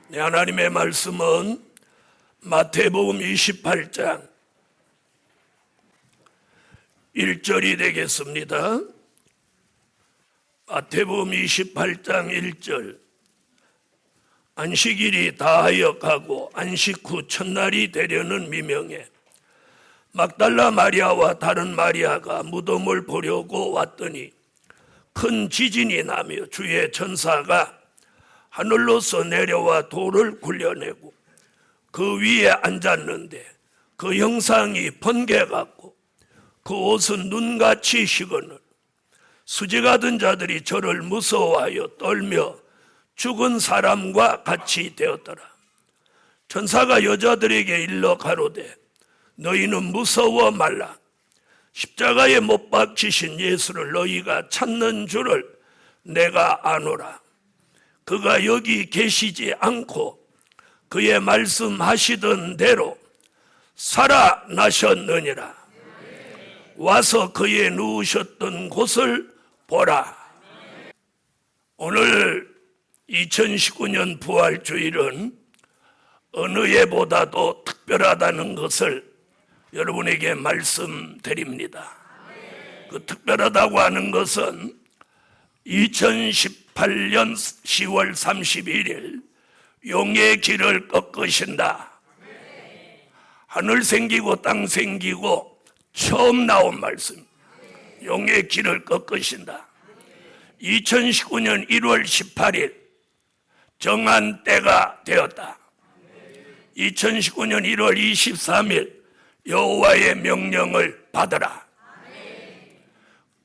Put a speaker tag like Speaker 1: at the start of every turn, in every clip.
Speaker 1: 네, 하나님의 말씀은 마태복음 28장 1절이 되겠습니다. 마태복음 28장 1절. 안식일이 다하여 가고 안식 후 첫날이 되려는 미명에 막달라 마리아와 다른 마리아가 무덤을 보려고 왔더니 큰 지진이 나며 주의 천사가 하늘로서 내려와 돌을 굴려내고 그 위에 앉았는데 그 형상이 번개 같고 그 옷은 눈같이 희거늘 수지가 든 자들이 저를 무서워하여 떨며 죽은 사람과 같이 되었더라. 천사가 여자들에게 일러 가로되 너희는 무서워 말라. 십자가에 못 박히신 예수를 너희가 찾는 줄을 내가 아노라. 그가 여기 계시지 않고 그의 말씀하시던 대로 살아나셨느니라. 와서 그의 누우셨던 곳을 보라. 오늘 2019년 부활주일은 어느 해보다도 특별하다는 것을 여러분에게 말씀드립니다. 그 특별하다고 하는 것은 2018년 10월 31일 용의 길을 꺾으신다. 하늘 생기고 땅 생기고 처음 나온 말씀. 용의 길을 꺾으신다. 2019년 1월 18일 정한 때가 되었다. 2019년 1월 23일 여호와의 명령을 받으라.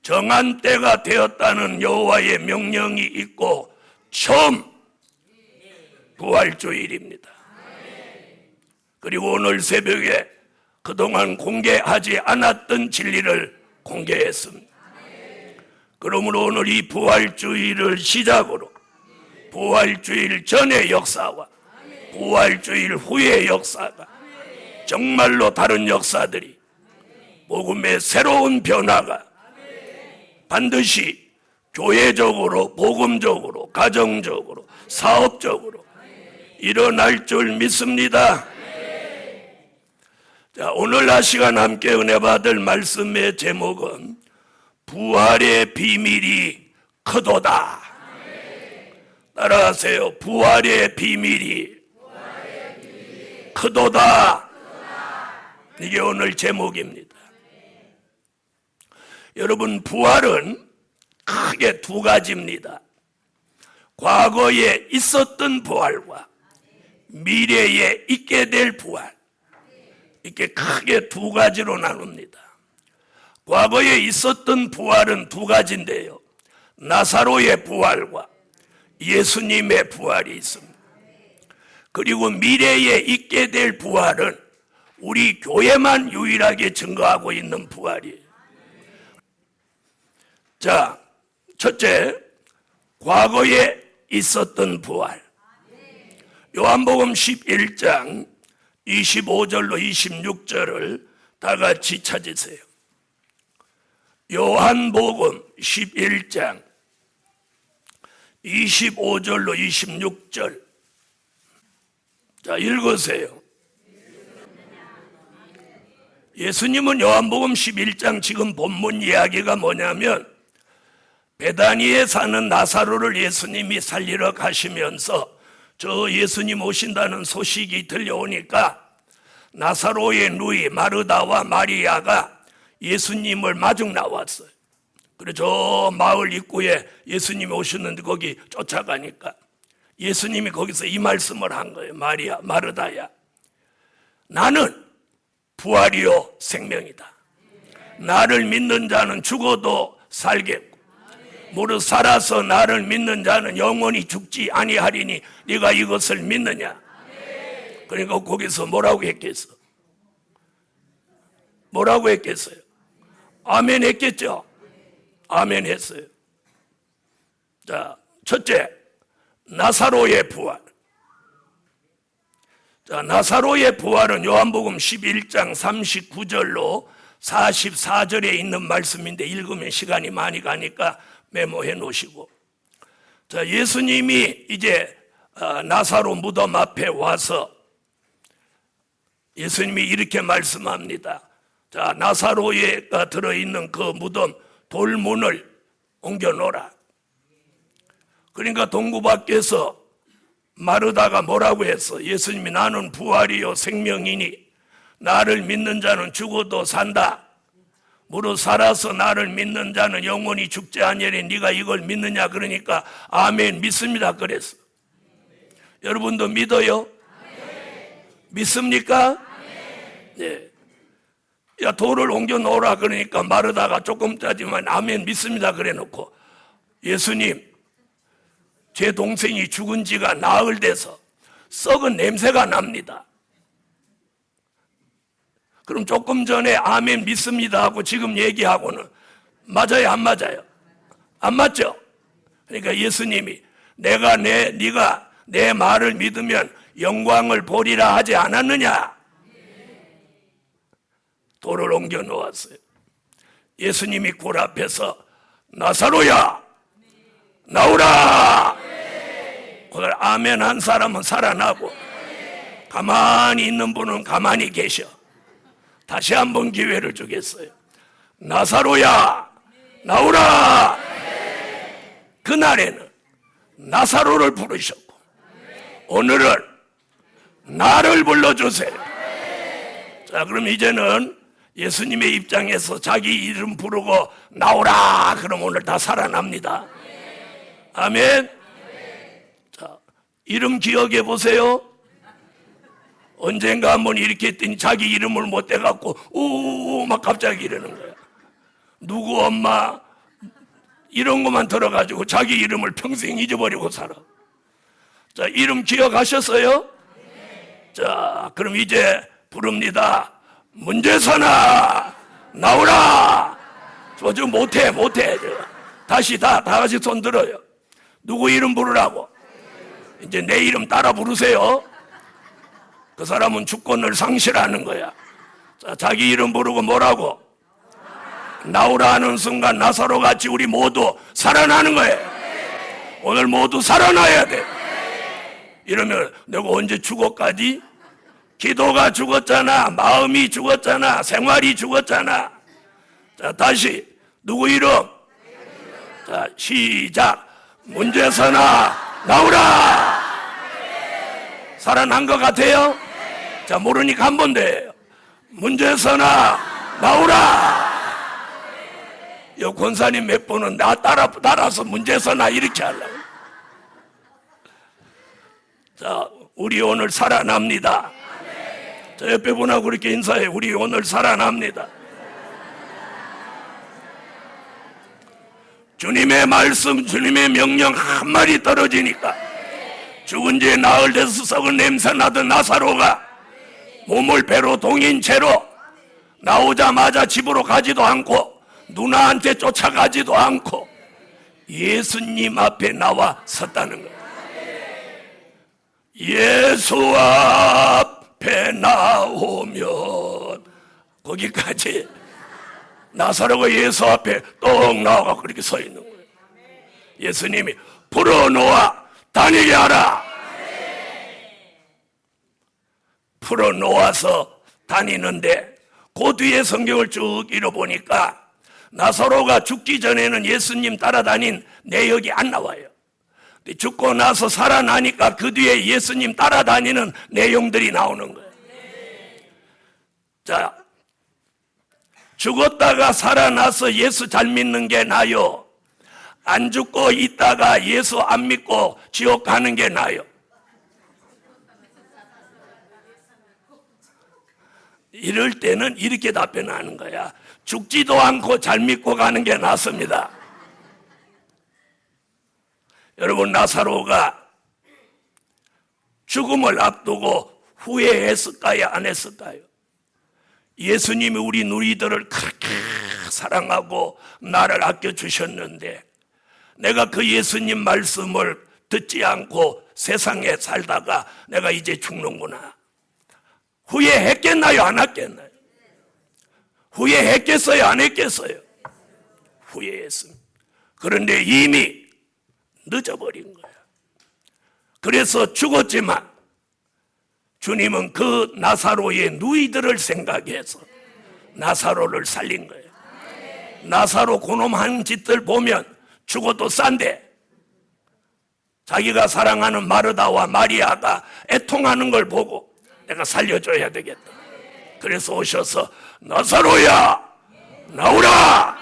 Speaker 1: 정한 때가 되었다는 여호와의 명령이 있고 처음 부활주일입니다. 그리고 오늘 새벽에 그동안 공개하지 않았던 진리를 공개했습니다. 그러므로 오늘 이 부활주일을 시작으로 부활주일 전의 역사와 부활주일 후의 역사가 정말로 다른 역사들이 복음의 새로운 변화가 반드시 교회적으로 복음적으로 가정적으로 사업적으로 일어날 줄 믿습니다. 자, 오늘 한 시간 함께 은혜 받을 말씀의 제목은 부활의 비밀이 크도다. 따라하세요. 부활의 비밀이 크도다. 이게 오늘 제목입니다. 여러분, 부활은 크게 두 가지입니다. 과거에 있었던 부활과 미래에 있게 될 부활. 이렇게 크게 두 가지로 나눕니다. 과거에 있었던 부활은 두 가지인데요. 나사로의 부활과 예수님의 부활이 있습니다. 그리고 미래에 있게 될 부활은 우리 교회만 유일하게 증거하고 있는 부활이에요. 자, 첫째, 과거에 있었던 부활. 요한복음 11장 25절로 26절을 다 같이 찾으세요. 요한복음 11장 25절로 26절. 자, 읽으세요. 예수님은 요한복음 11장 지금 본문 이야기가 뭐냐면 베다니에 사는 나사로를 예수님이 살리러 가시면서 저 예수님 오신다는 소식이 들려오니까 나사로의 누이 마르다와 마리아가 예수님을 마중 나왔어요. 그래서 저 마을 입구에 예수님이 오셨는데 거기 쫓아가니까 예수님이 거기서 이 말씀을 한 거예요. 마르다야, 나는 부활이요 생명이다. 나를 믿는 자는 죽어도 살겠고 무릇 살아서 나를 믿는 자는 영원히 죽지 아니하리니 네가 이것을 믿느냐? 그러니까 거기서 뭐라고 했겠어? 뭐라고 했겠어요? 아멘 했겠죠? 아멘 했어요. 자, 첫째, 나사로의 부활. 자, 나사로의 부활은 요한복음 11장 39절로 44절에 있는 말씀인데 읽으면 시간이 많이 가니까 메모해 놓으시고. 자, 예수님이 이제 나사로 무덤 앞에 와서 예수님이 이렇게 말씀합니다. 자, 나사로가 들어있는 그 무덤 돌문을 옮겨놓으라. 그러니까 동구 밖에서 마르다가 뭐라고 했어? 예수님이 나는 부활이요 생명이니 나를 믿는 자는 죽어도 산다. 무릇 살아서 나를 믿는 자는 영원히 죽지 아니하리. 네가 이걸 믿느냐? 그러니까 아멘 믿습니다 그랬어. 여러분도 믿어요? 믿습니까? 네. 야, 돌을 옮겨 놓으라 그러니까 마르다가 조금 짜지만 아멘 믿습니다 그래 놓고, 예수님 제 동생이 죽은 지가 나흘 돼서 썩은 냄새가 납니다. 그럼 조금 전에 아멘 믿습니다 하고 지금 얘기하고는 맞아요 안 맞아요? 안 맞죠? 그러니까 예수님이 네가 내 말을 믿으면 영광을 보리라 하지 않았느냐? 돌을 옮겨 놓았어요. 예수님이 굴 앞에서 나사로야 나오라. 오늘 아멘 한 사람은 살아나고 가만히 있는 분은 가만히 계셔. 다시 한번 기회를 주겠어요. 나사로야 나오라. 그날에는 나사로를 부르셨고 오늘은 나를 불러주세요. 자, 그럼 이제는 예수님의 입장에서 자기 이름 부르고 나오라 그럼 오늘 다 살아납니다. 아멘. 자, 이름 기억해 보세요. 언젠가 한번 이렇게 했더니 자기 이름을 못 대갖고 우우우 막 갑자기 이러는 거야. 누구 엄마 이런 것만 들어가지고 자기 이름을 평생 잊어버리고 살아. 자, 이름 기억하셨어요? 자, 그럼 이제 부릅니다. 문제선아 나오라. 저 못해. 다시 다 같이 손 들어요. 누구 이름 부르라고? 이제 내 이름 따라 부르세요. 그 사람은 주권을 상실하는 거야. 자, 자기 이름 부르고 뭐라고? 나오라 하는 순간 나사로 같이 우리 모두 살아나는 거예요. 오늘 모두 살아나야 돼. 이러면 내가 언제 죽어까지? 기도가 죽었잖아. 마음이 죽었잖아. 생활이 죽었잖아. 자, 다시 누구 이름? 자, 시작. 문제선아 나오라. 살아난 것 같아요? 자, 모르니까 한 번 더. 문제선아 나오라. 여 권사님 몇 번은 나 따라서 문제선아 이렇게 하려고. 자, 우리 오늘 살아납니다. 자, 옆에 분하고 그렇게 인사해. 우리 오늘 살아납니다. 주님의 말씀, 주님의 명령 한마디 떨어지니까 죽은 지 나흘 돼서 썩은 냄새 나던 나사로가 몸을 배로 동인 채로 나오자마자 집으로 가지도 않고 누나한테 쫓아가지도 않고 예수님 앞에 나와 섰다는 거예요. 예수 앞에 나오면 거기까지 나사로가 예수 앞에 떡 나와서 그렇게 서 있는 거예요. 예수님이 풀어놓아 다니게 하라. 풀어놓아서 다니는데 그 뒤에 성경을 쭉 읽어보니까 나사로가 죽기 전에는 예수님 따라다닌 내역이 안 나와요. 죽고 나서 살아나니까 그 뒤에 예수님 따라다니는 내용들이 나오는 거예요. 자, 죽었다가 살아나서 예수 잘 믿는 게 나아요? 안 죽고 있다가 예수 안 믿고 지옥 가는 게 나아요? 이럴 때는 이렇게 답변하는 거야. 죽지도 않고 잘 믿고 가는 게 낫습니다. 여러분, 나사로가 죽음을 앞두고 후회했을까요? 안 했을까요? 예수님이 우리 누이들을 그렇게 사랑하고 나를 아껴주셨는데 내가 그 예수님 말씀을 듣지 않고 세상에 살다가 내가 이제 죽는구나. 후회했겠나요? 안 했겠나요? 후회했겠어요? 안 했겠어요? 후회했습니다. 그런데 이미 늦어버린 거야. 그래서 죽었지만 주님은 그 나사로의 누이들을 생각해서 나사로를 살린 거예요. 나사로 그놈 한 짓들 보면 죽어도 싼데 자기가 사랑하는 마르다와 마리아가 애통하는 걸 보고 내가 살려줘야 되겠다. 그래서 오셔서 나사로야 나오라.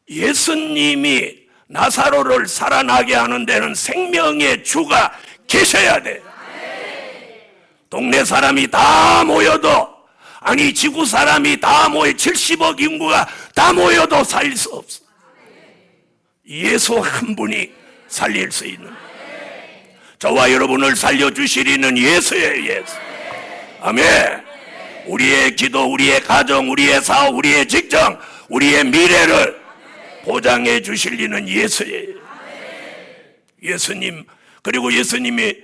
Speaker 1: 예수님이 나사로를 살아나게 하는 데는 생명의 주가 계셔야 돼. 동네 사람이 다 모여도, 아니 지구 사람이 다 모여 70억 인구가 다 모여도 살릴 수 없어. 예수 한 분이 살릴 수 있는, 저와 여러분을 살려주시리는 예수예요. 예수. 아멘. 우리의 기도, 우리의 가정, 우리의 사업, 우리의 직장, 우리의 미래를 보장해 주실 리는 예수예요. 예수님. 그리고 예수님이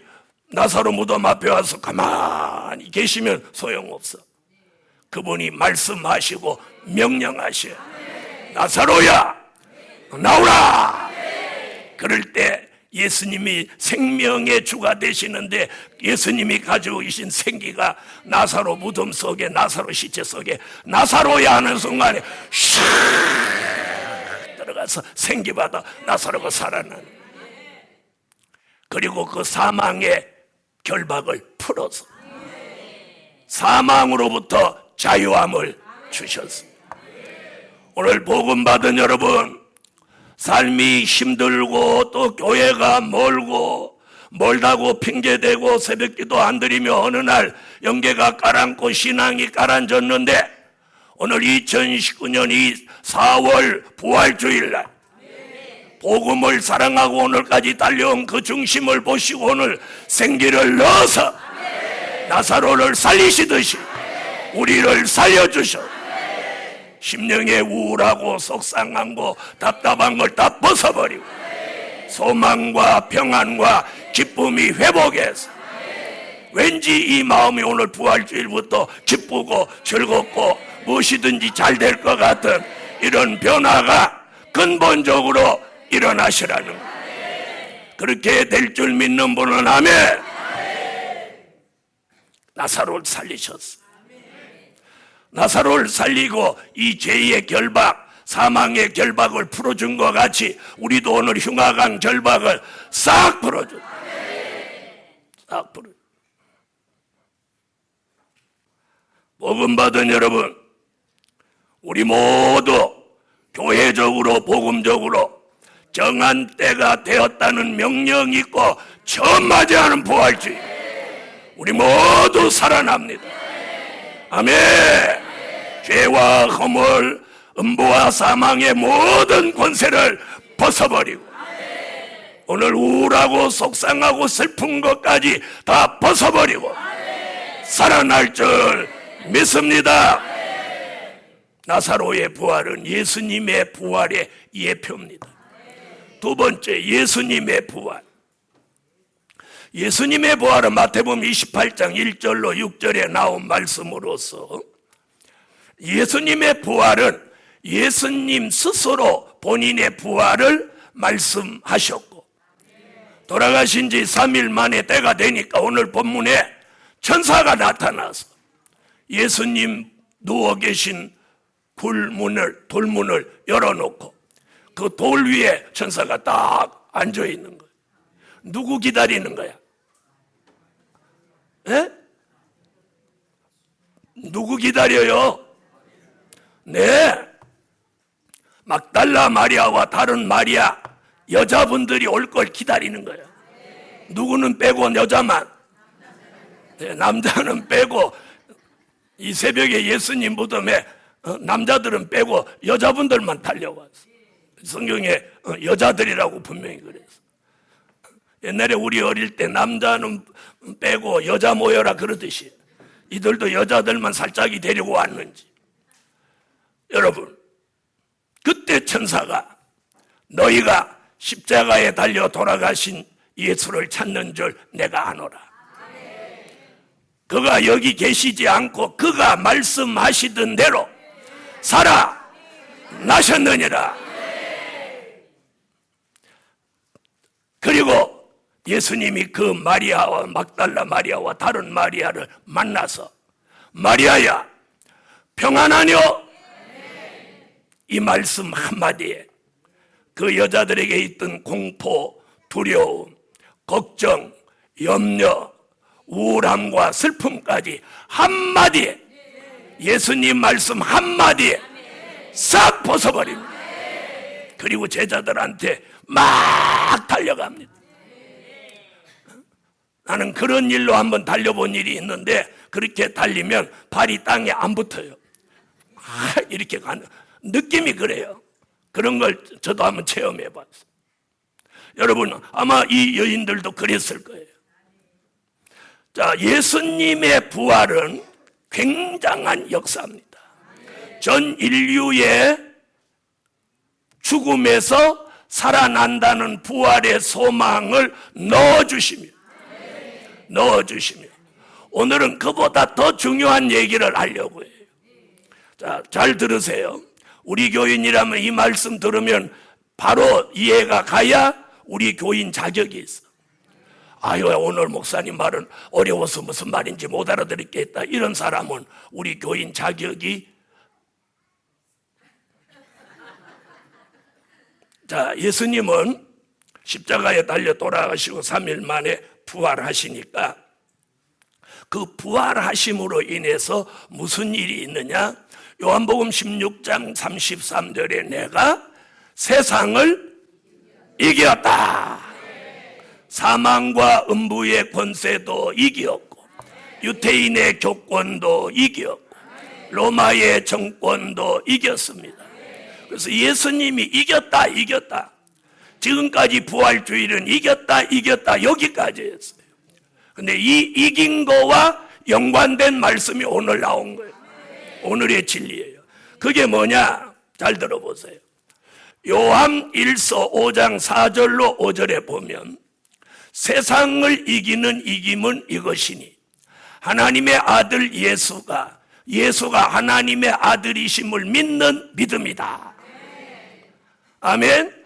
Speaker 1: 나사로 무덤 앞에 와서 가만히 계시면 소용없어. 그분이 말씀하시고 명령하셔. 나사로야 나오라. 그럴 때 예수님이 생명의 주가 되시는데, 예수님이 가지고 계신 생기가 나사로 무덤 속에, 나사로 시체 속에 나사로야 하는 순간에 샥 들어가서 생기받아 나사로가 살아나는. 그리고 그 사망의 결박을 풀어서 사망으로부터 자유함을 주셨습니다. 오늘 복음 받은 여러분, 삶이 힘들고 또 교회가 멀다고 핑계대고 새벽기도 안 드리며 어느 날 영계가 깔아앉고 신앙이 가라앉았는데, 오늘 2019년 이 4월 부활주일날 복음을 사랑하고 오늘까지 달려온 그 중심을 보시고 오늘 생기를 넣어서 나사로를 살리시듯이 우리를 살려주셔. 심령에 우울하고 속상한 거 답답한 걸 다 벗어버리고 소망과 평안과 기쁨이 회복해서 왠지 이 마음이 오늘 부활주일부터 기쁘고 즐겁고 무엇이든지 잘 될 것 같은 이런 변화가 근본적으로 일어나시라는 거예요. 그렇게 될 줄 믿는 분은 아멘. 나사로를 살리셨어. 나사로를 살리고 이 죄의 결박, 사망의 결박을 풀어준 것 같이 우리도 오늘 흉악한 결박을 싹 풀어줘. 싹 풀어줘. 복음 받은 여러분, 우리 모두 교회적으로 복음적으로 정한 때가 되었다는 명령이 있고 처음 맞이하는 부활주의, 우리 모두 살아납니다. 아멘. 죄와 허물, 음부와 사망의 모든 권세를 벗어버리고 오늘 우울하고 속상하고 슬픈 것까지 다 벗어버리고 살아날 줄 믿습니다. 나사로의 부활은 예수님의 부활의 예표입니다. 두 번째, 예수님의 부활. 예수님의 부활은 마태복음 28장 1절로 6절에 나온 말씀으로서, 예수님의 부활은 예수님 스스로 본인의 부활을 말씀하셨고, 돌아가신 지 3일 만에 때가 되니까 오늘 본문에 천사가 나타나서 예수님 누워 계신 돌문을 열어놓고 그 돌 위에 천사가 딱 앉아 있는 거예요. 누구 기다리는 거야? 에? 누구 기다려요? 네, 막달라 마리아와 다른 마리아 여자분들이 올 걸 기다리는 거예요. 누구는 빼고 여자만, 네, 남자는 빼고, 이 새벽에 예수님 무덤에 남자들은 빼고 여자분들만 달려왔어. 성경에 여자들이라고 분명히 그랬어. 옛날에 우리 어릴 때 남자는 빼고 여자 모여라 그러듯이 이들도 여자들만 살짝이 데리고 왔는지. 여러분, 그때 천사가 너희가 십자가에 달려 돌아가신 예수를 찾는 줄 내가 아노라. 그가 여기 계시지 않고 그가 말씀하시던 대로 살아나셨느니라. 그리고 예수님이 그 마리아와 막달라 마리아와 다른 마리아를 만나서 마리아야 평안하뇨? 이 말씀 한마디에 그 여자들에게 있던 공포, 두려움, 걱정, 염려, 우울함과 슬픔까지 한마디에, 예수님 말씀 한마디에 싹 벗어버립니다. 그리고 제자들한테 막 달려갑니다. 나는 그런 일로 한번 달려본 일이 있는데, 그렇게 달리면 발이 땅에 안 붙어요. 이렇게 가는 느낌이 그래요. 그런 걸 저도 한번 체험해 봤어요. 여러분 아마 이 여인들도 그랬을 거예요. 자, 예수님의 부활은 굉장한 역사입니다. 전 인류의 죽음에서 살아난다는 부활의 소망을 넣어주십니다. 오늘은 그보다 더 중요한 얘기를 하려고 해요. 자, 잘 들으세요. 우리 교인이라면 이 말씀 들으면 바로 이해가 가야 우리 교인 자격이 있어. 아유, 오늘 목사님 말은 어려워서 무슨 말인지 못 알아듣겠다, 이런 사람은 우리 교인 자격이. 자, 예수님은 십자가에 달려 돌아가시고 3일 만에 부활하시니까 그 부활하심으로 인해서 무슨 일이 있느냐? 요한복음 16장 33절에 내가 세상을 이겼다. 사망과 음부의 권세도 이겼고 유태인의 교권도 이겼고 로마의 정권도 이겼습니다. 그래서 예수님이 이겼다. 지금까지 부활주의는 이겼다 여기까지였어요. 근데 이 이긴 거와 연관된 말씀이 오늘 나온 거예요. 오늘의 진리예요. 그게 뭐냐? 잘 들어보세요. 요한 1서 5장 4절로 5절에 보면 세상을 이기는 이김은 이것이니 하나님의 아들 예수가 하나님의 아들이심을 믿는 믿음이다. 아멘.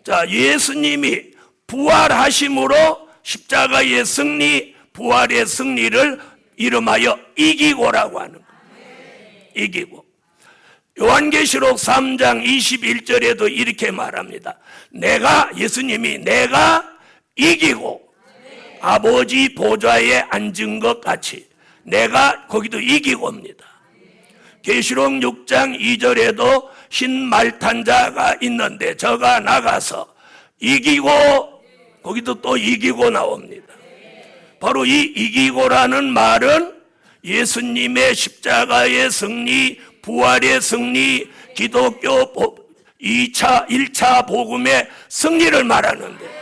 Speaker 1: 자, 예수님이 부활하심으로 십자가의 승리, 부활의 승리를 이름하여 이기고라고 하는 거예요. 이기고. 요한계시록 3장 21절에도 이렇게 말합니다. 예수님이 내가 이기고 아버지 보좌에 앉은 것 같이 내가 거기도 이기고입니다. 계시록 6장 2절에도 흰 말탄 자가 있는데 저가 나가서 이기고, 거기도 또 이기고 나옵니다. 바로 이 이기고라는 말은 예수님의 십자가의 승리, 부활의 승리, 기독교 1차 복음의 승리를 말하는데,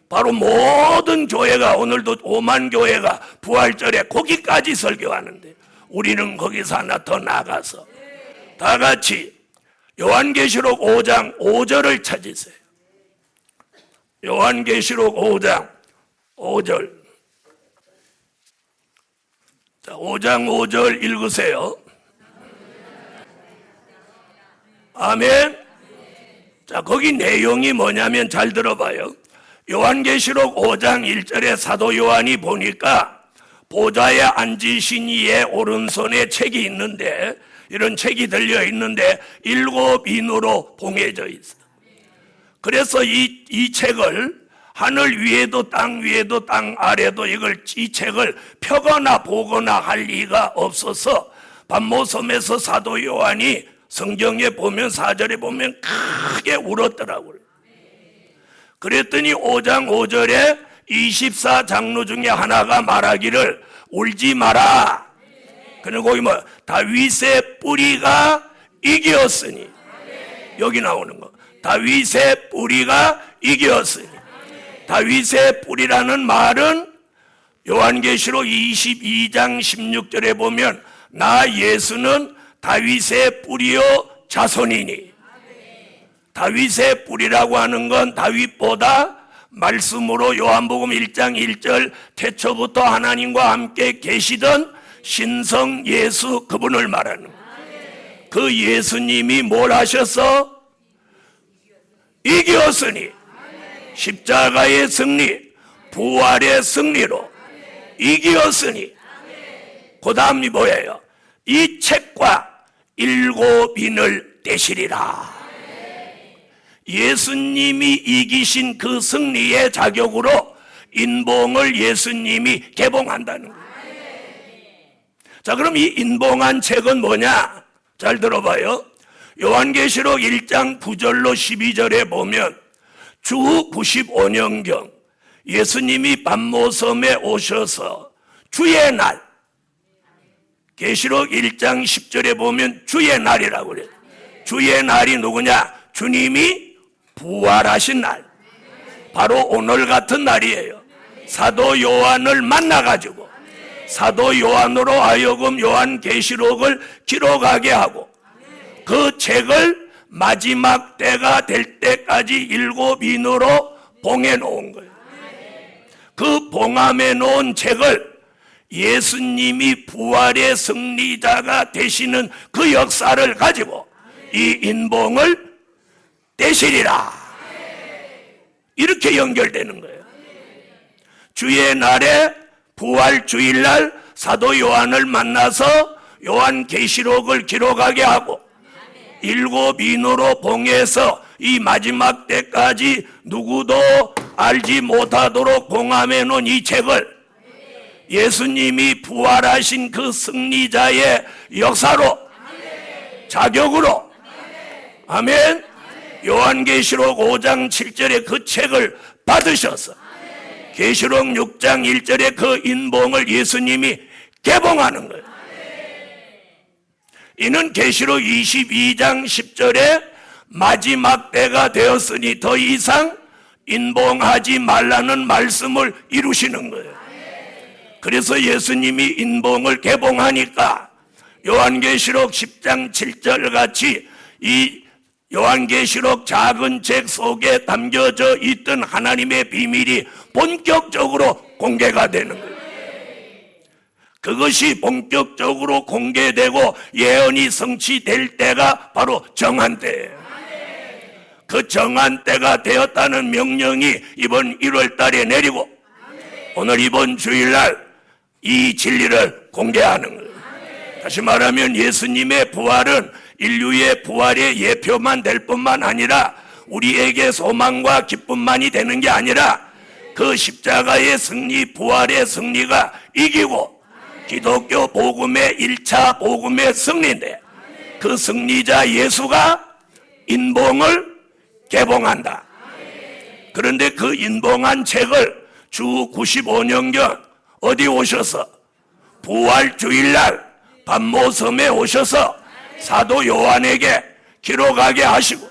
Speaker 1: 바로 모든 교회가, 오늘도 5만 교회가 부활절에 거기까지 설교하는데 우리는 거기서 하나 더 나가서 다 같이 요한계시록 5장 5절을 찾으세요. 요한계시록 5장 5절. 자, 5장 5절 읽으세요. 아멘. 자, 거기 내용이 뭐냐면 잘 들어봐요. 요한계시록 5장 1절에 사도 요한이 보니까 보좌에 앉으신 이의 오른손에 책이 있는데, 이런 책이 들려 있는데 7인으로 봉해져 있어요. 그래서 이 책을 하늘 위에도 땅 위에도 땅 아래도 이 책을 펴거나 보거나 할 리가 없어서 반모섬에서 사도 요한이 성경에 보면 4절에 보면 크게 울었더라고요. 그랬더니 5장 5절에 24장로 중에 하나가 말하기를 울지 마라. 그리고 거기 다윗의 뿌리가 이기었으니, 여기 나오는 거, 다윗의 뿌리가 이기었으니. 다윗의 뿌리라는 말은 요한계시록 22장 16절에 보면 나 예수는 다윗의 뿌리요 자손이니, 다윗의 뿌리라고 하는 건 다윗보다 말씀으로 요한복음 1장 1절 태초부터 하나님과 함께 계시던 신성 예수, 그분을 말하는 거예요. 그 예수님이 뭘 하셔서? 이기었으니. 십자가의 승리, 부활의 승리로 이기었으니 그 다음이 뭐예요? 이 책과 일곱인을 떼시리라. 예수님이 이기신 그 승리의 자격으로 인봉을 예수님이 개봉한다는 거예요. 자, 그럼 이 인봉한 책은 뭐냐? 잘 들어봐요. 요한계시록 1장 9절로 12절에 보면 주 95년경 예수님이 반모섬에 오셔서 주의 날, 계시록 1장 10절에 보면 주의 날이라고 그래요. 주의 날이 누구냐? 주님이 부활하신 날, 바로 오늘 같은 날이에요. 사도 요한을 만나가지고 사도 요한으로 하여금 요한계시록을 기록하게 하고 그 책을 마지막 때가 될 때까지 일곱인으로 봉해 놓은 거예요. 그 봉함해 놓은 책을 예수님이 부활의 승리자가 되시는 그 역사를 가지고 이 인봉을 떼시리라. 이렇게 연결되는 거예요. 주의 날에 부활 주일날 사도 요한을 만나서 요한계시록을 기록하게 하고 일곱인으로 봉해서 이 마지막 때까지 누구도 알지 못하도록 봉함해 놓은 이 책을 예수님이 부활하신 그 승리자의 역사로, 자격으로, 아멘. 요한계시록 5장 7절에 그 책을 받으셔서 계시록 6장 1절에 그 인봉을 예수님이 개봉하는 거예요. 이는 계시록 22장 10절에 마지막 때가 되었으니 더 이상 인봉하지 말라는 말씀을 이루시는 거예요. 그래서 예수님이 인봉을 개봉하니까 요한계시록 10장 7절 같이 이 요한계시록 작은 책 속에 담겨져 있던 하나님의 비밀이 본격적으로 공개가 되는 거예요. 그것이 본격적으로 공개되고 예언이 성취될 때가 바로 정한 때예요. 그 정한 때가 되었다는 명령이 이번 1월 달에 내리고 오늘 이번 주일날 이 진리를 공개하는 거예요. 다시 말하면 예수님의 부활은 인류의 부활의 예표만 될 뿐만 아니라 우리에게 소망과 기쁨만이 되는 게 아니라 그 십자가의 승리, 부활의 승리가 이기고 기독교 복음의 1차 복음의 승리인데 그 승리자 예수가 인봉을 개봉한다. 그런데 그 인봉한 책을 주 95년경 어디 오셔서 부활 주일날 반모섬에 오셔서 사도 요한에게 기록하게 하시고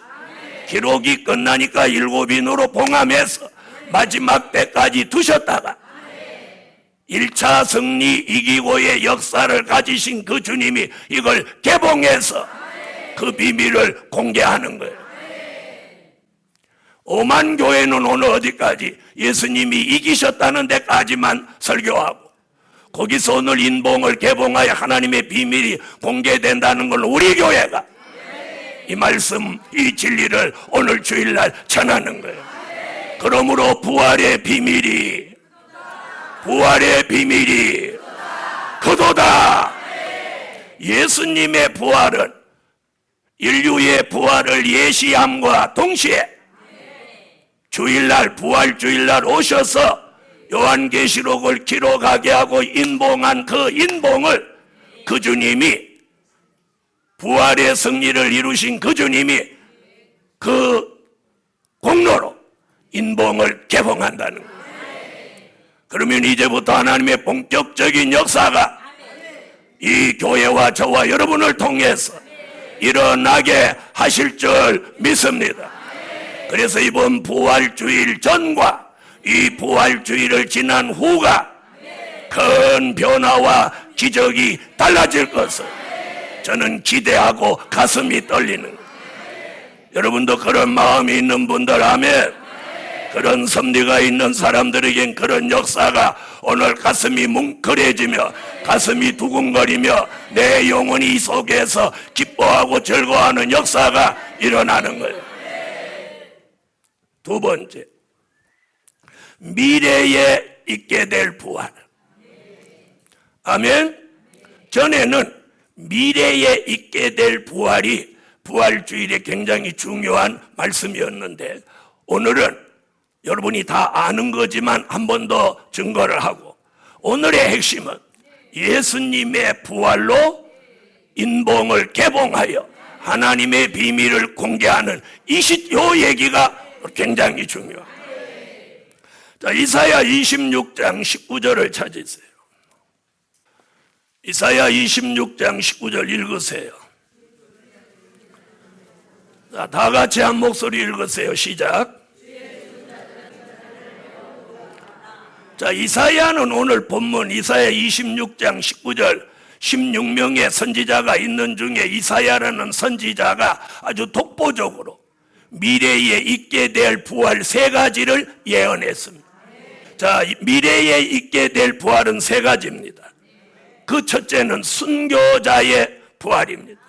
Speaker 1: 기록이 끝나니까 일곱인으로 봉함해서 마지막 때까지 두셨다가 1차 승리 이기고의 역사를 가지신 그 주님이 이걸 개봉해서 그 비밀을 공개하는 거예요. 오만 교회는 오늘 어디까지 예수님이 이기셨다는 데까지만 설교하고 거기서 오늘 인봉을 개봉하여 하나님의 비밀이 공개된다는 걸 우리 교회가 이 말씀, 이 진리를 오늘 주일날 전하는 거예요. 그러므로 부활의 비밀이 그도다. 예수님의 부활은 인류의 부활을 예시함과 동시에 주일날 부활 주일날 오셔서 요한계시록을 기록하게 하고 인봉한 그 인봉을 그 주님이 부활의 승리를 이루신 그 주님이 그 공로로 인봉을 개봉한다는 거예요. 그러면 이제부터 하나님의 본격적인 역사가 이 교회와 저와 여러분을 통해서 일어나게 하실 줄 믿습니다. 그래서 이번 부활주일 전과 이 부활주일을 지난 후가 큰 변화와 기적이 달라질 것을 저는 기대하고 가슴이 떨리는 거예요. 여러분도 그런 마음이 있는 분들 아멘. 그런 섭리가 있는 사람들에겐 그런 역사가 오늘 가슴이 뭉클해지며 가슴이 두근거리며 내 영혼이 이 속에서 기뻐하고 즐거워하는 역사가 일어나는 거예요. 두 번째, 미래에 있게 될 부활. 아멘. 전에는 미래에 있게 될 부활이 부활주일에 굉장히 중요한 말씀이었는데, 오늘은 여러분이 다 아는 거지만 한 번 더 증거를 하고, 오늘의 핵심은 예수님의 부활로 인봉을 개봉하여 하나님의 비밀을 공개하는 요 얘기가 굉장히 중요합니다. 자, 이사야 26장 19절을 찾으세요. 이사야 26장 19절 읽으세요. 자, 다 같이 한 목소리 읽으세요. 시작. 자, 이사야는 오늘 본문 이사야 26장 19절 16명의 선지자가 있는 중에 이사야라는 선지자가 아주 독보적으로 미래에 있게 될 부활 3가지를 예언했습니다. 자, 미래에 있게 될 부활은 3가지입니다. 그 첫째는 순교자의 부활입니다.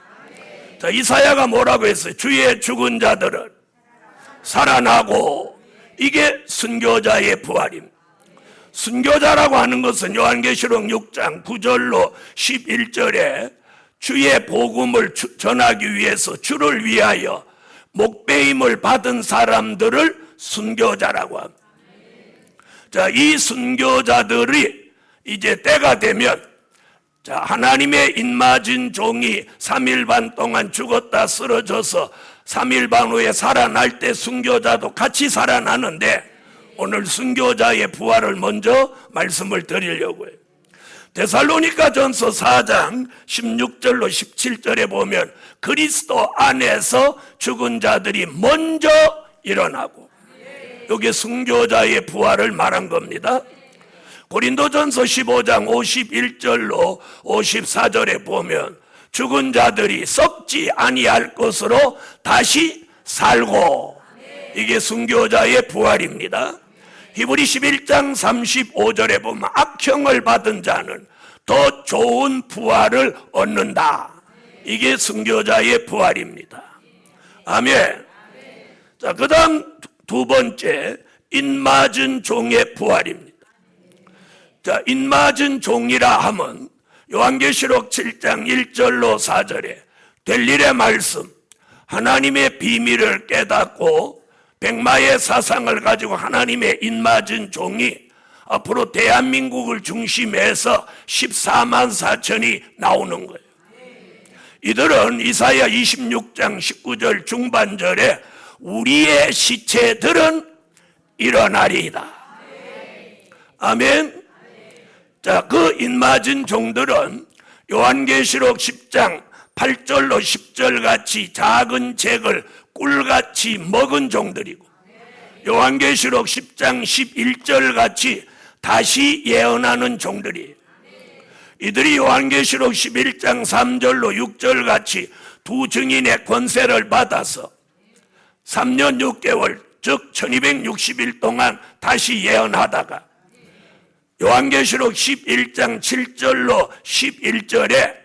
Speaker 1: 자, 이사야가 뭐라고 했어요? 주의 죽은 자들은 살아나고, 이게 순교자의 부활입니다. 순교자라고 하는 것은 요한계시록 6장 9절로 11절에 주의 복음을 전하기 위해서 주를 위하여 목배임을 받은 사람들을 순교자라고 합니다. 자, 이 순교자들이 이제 때가 되면, 자, 하나님의 인맞은 종이 3일 반 동안 죽었다 쓰러져서 3일 반 후에 살아날 때 순교자도 같이 살아나는데, 오늘 순교자의 부활을 먼저 말씀을 드리려고 해요. 데살로니가 전서 4장 16절로 17절에 보면 그리스도 안에서 죽은 자들이 먼저 일어나고, 여기 순교자의 부활을 말한 겁니다. 고린도전서 15장 51절로 54절에 보면 죽은 자들이 썩지 아니할 것으로 다시 살고, 이게 순교자의 부활입니다. 히브리 11장 35절에 보면 악형을 받은 자는 더 좋은 부활을 얻는다. 이게 순교자의 부활입니다. 아멘. 자, 그 다음 두 번째, 인맞은 종의 부활입니다. 자, 인맞은 종이라 하면 요한계시록 7장 1절로 4절에 될 일의 말씀, 하나님의 비밀을 깨닫고 백마의 사상을 가지고 하나님의 인맞은 종이 앞으로 대한민국을 중심해서 14만 4천이 나오는 거예요. 이들은 이사야 26장 19절 중반절에 우리의 시체들은 일어나리이다. 아멘. 자, 그 인맞은 종들은 요한계시록 10장 8절로 10절 같이 작은 잭을 꿀같이 먹은 종들이고, 요한계시록 10장 11절 같이 다시 예언하는 종들이에요. 이들이 요한계시록 11장 3절로 6절 같이 두 증인의 권세를 받아서 3년 6개월, 즉 1260일 동안 다시 예언하다가 요한계시록 11장 7절로 11절에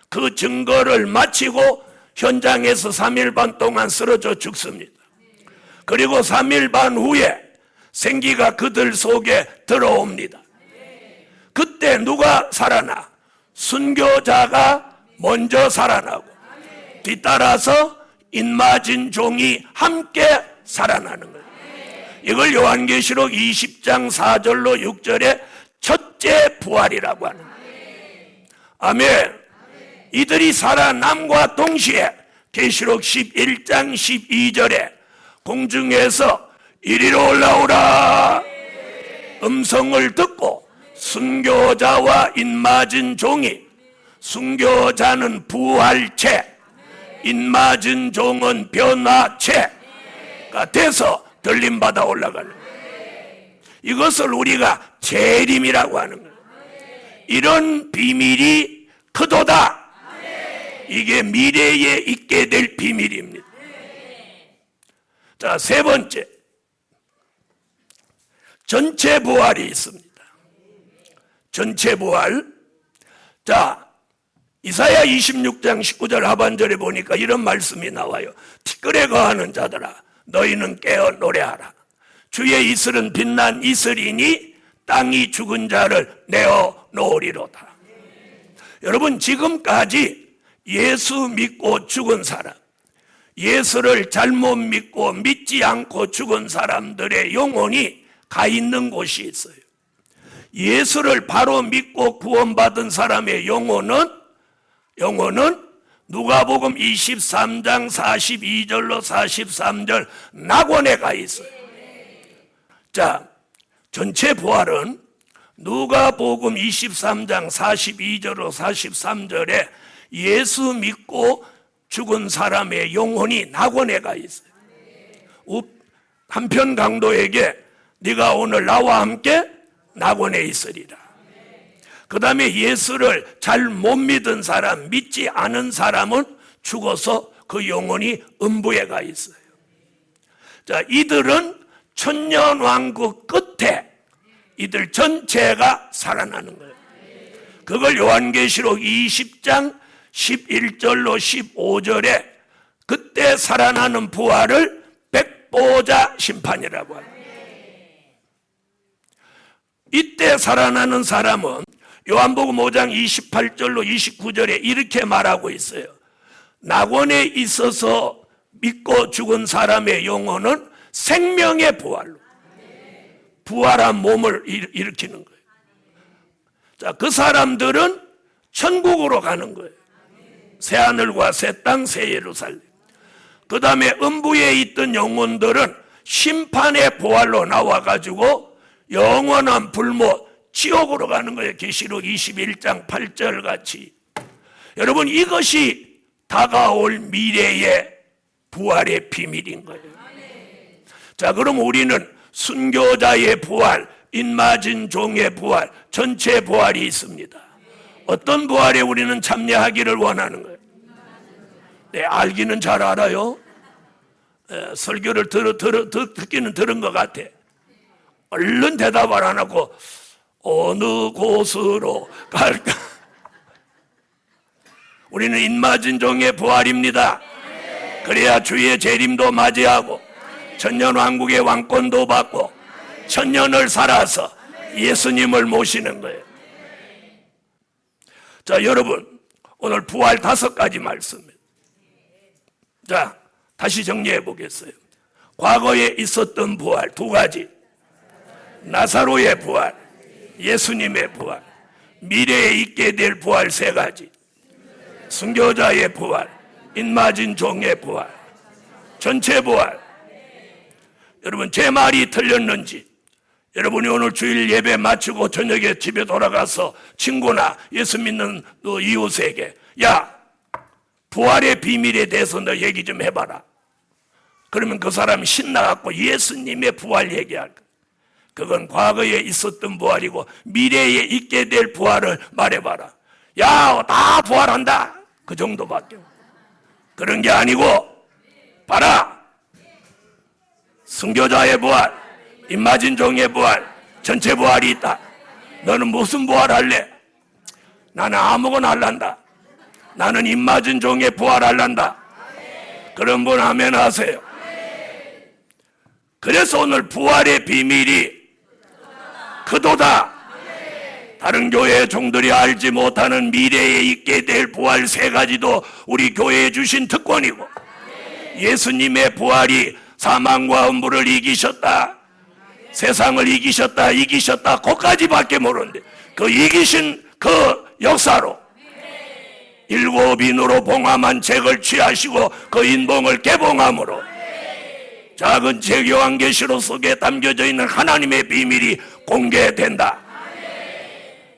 Speaker 1: 그 증거를 마치고 현장에서 3일 반 동안 쓰러져 죽습니다. 그리고 3일 반 후에 생기가 그들 속에 들어옵니다. 그때 누가 살아나? 순교자가 먼저 살아나고 뒤따라서 인맞은 종이 함께 살아나는 거예요. 이걸 요한계시록 20장 4절로 6절에 첫째 부활이라고 하는 거예요. 아멘. 이들이 살아남과 동시에 계시록 11장 12절에 공중에서 이리로 올라오라 음성을 듣고 순교자와 인맞은 종이, 순교자는 부활체, 인맞은 종은 변화체가 돼서 들림받아 올라가는 거예요. 이것을 우리가 재림이라고 하는 거예요. 이런 비밀이 크도다. 이게 미래에 있게 될 비밀입니다. 자, 세 번째, 전체 부활이 있습니다. 전체 부활. 자, 이사야 26장 19절 하반절에 보니까 이런 말씀이 나와요. 티끌에 거하는 자들아, 너희는 깨어 노래하라. 주의 이슬은 빛난 이슬이니 땅이 죽은 자를 내어 놓으리로다. 여러분, 지금까지 예수 믿고 죽은 사람, 예수를 잘못 믿고 믿지 않고 죽은 사람들의 영혼이 가 있는 곳이 있어요. 예수를 바로 믿고 구원받은 사람의 영혼은 누가복음 23장 42절로 43절 낙원에 가 있어요. 자, 전체 부활은 누가복음 23장 42절로 43절에 예수 믿고 죽은 사람의 영혼이 낙원에 가 있어요. 한편 강도에게 네가 오늘 나와 함께 낙원에 있으리라. 그 다음에 예수를 잘 못 믿은 사람, 믿지 않은 사람은 죽어서 그 영혼이 음부에 가 있어요. 자, 이들은 천년왕국 끝에 이들 전체가 살아나는 거예요. 그걸 요한계시록 20장 11절로 15절에 그때 살아나는 부활을 백보자 심판이라고 합니다. 이때 살아나는 사람은 요한복음 5장 28절로 29절에 이렇게 말하고 있어요. 낙원에 있어서 믿고 죽은 사람의 영혼은 생명의 부활로 부활한 몸을 일으키는 거예요. 자, 그 사람들은 천국으로 가는 거예요. 새하늘과 새 땅, 새 예루살렘. 그 다음에 음부에 있던 영혼들은 심판의 부활로 나와가지고 영원한 불못 지옥으로 가는 거예요. 계시록 21장 8절 같이. 여러분, 이것이 다가올 미래의 부활의 비밀인 거예요. 자, 그럼 우리는 순교자의 부활, 인맞은 종의 부활, 전체 부활이 있습니다. 어떤 부활에 우리는 참여하기를 원하는 거예요? 네, 알기는 잘 알아요. 설교를 듣기는 들은 것 같아. 얼른 대답을 안 하고 어느 곳으로 갈까? 우리는 인맞은 종의 부활입니다. 그래야 주의 재림도 맞이하고 천년왕국의 왕권도 받고 천년을 살아서 예수님을 모시는 거예요. 자, 여러분, 오늘 부활 5가지 말씀입니다. 자, 다시 정리해 보겠어요. 과거에 있었던 부활 2가지, 나사로의 부활, 예수님의 부활, 미래에 있게 될 부활 3가지, 순교자의 부활, 인맞은 종의 부활, 전체 부활. 여러분, 제 말이 틀렸는지, 여러분이 오늘 주일 예배 마치고 저녁에 집에 돌아가서 친구나 예수 믿는 이웃에게, 야, 부활의 비밀에 대해서 너 얘기 좀 해봐라. 그러면 그 사람이 신나갖고 예수님의 부활 얘기할 거야. 그건 과거에 있었던 부활이고 미래에 있게 될 부활을 말해봐라. 야, 다 부활한다. 그 정도밖에. 그런 게 아니고, 봐라. 순교자의 부활, 인맞은 종의 부활, 전체 부활이 있다. 너는 무슨 부활할래? 나는 아무거나 할란다. 나는 인맞은 종의 부활할란다. 그런 분 아멘 하세요. 그래서 오늘 부활의 비밀이 그도다. 다른 교회의 종들이 알지 못하는 미래에 있게 될 부활 3가지도 우리 교회에 주신 특권이고, 예수님의 부활이 사망과 음부를 이기셨다, 세상을 이기셨다 그까지밖에 모르는데, 그 이기신 그 역사로 7인으로 봉함한 책을 취하시고 그 인봉을 개봉함으로 작은 책 요한계시록 속에 담겨져 있는 하나님의 비밀이 공개된다.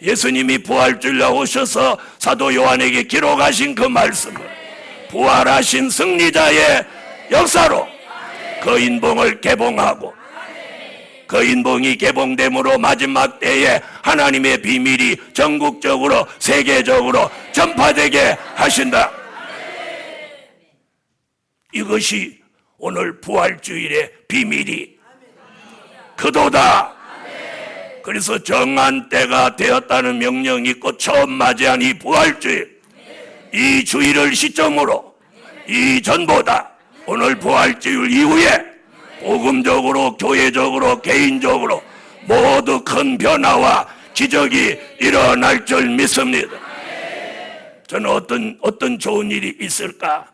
Speaker 1: 예수님이 부활주일날 오셔서 사도 요한에게 기록하신 그 말씀을 부활하신 승리자의 역사로 그 인봉을 개봉하고, 그 인봉이 개봉됨으로 마지막 때에 하나님의 비밀이 전국적으로 세계적으로 전파되게 하신다. 이것이 오늘 부활주일의 비밀이 그도다. 그래서 정한 때가 되었다는 명령이 있고 처음 맞이한 이 부활주일, 이 주일을 시점으로 이 전보다 오늘 부활주일 이후에 복음적으로, 교회적으로, 개인적으로 모두 큰 변화와 기적이 일어날 줄 믿습니다. 저는 어떤 좋은 일이 있을까?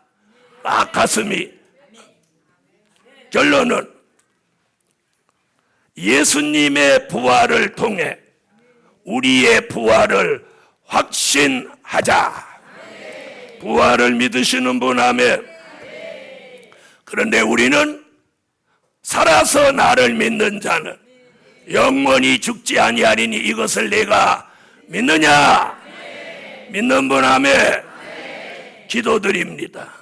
Speaker 1: 막 가슴이. 결론은 예수님의 부활을 통해 우리의 부활을 확신하자. 부활을 믿으시는 분 아멘. 그런데 우리는 살아서 나를 믿는 자는 영원히 죽지 아니하리니 이것을 내가 믿느냐? 믿는 분 아멘. 기도드립니다.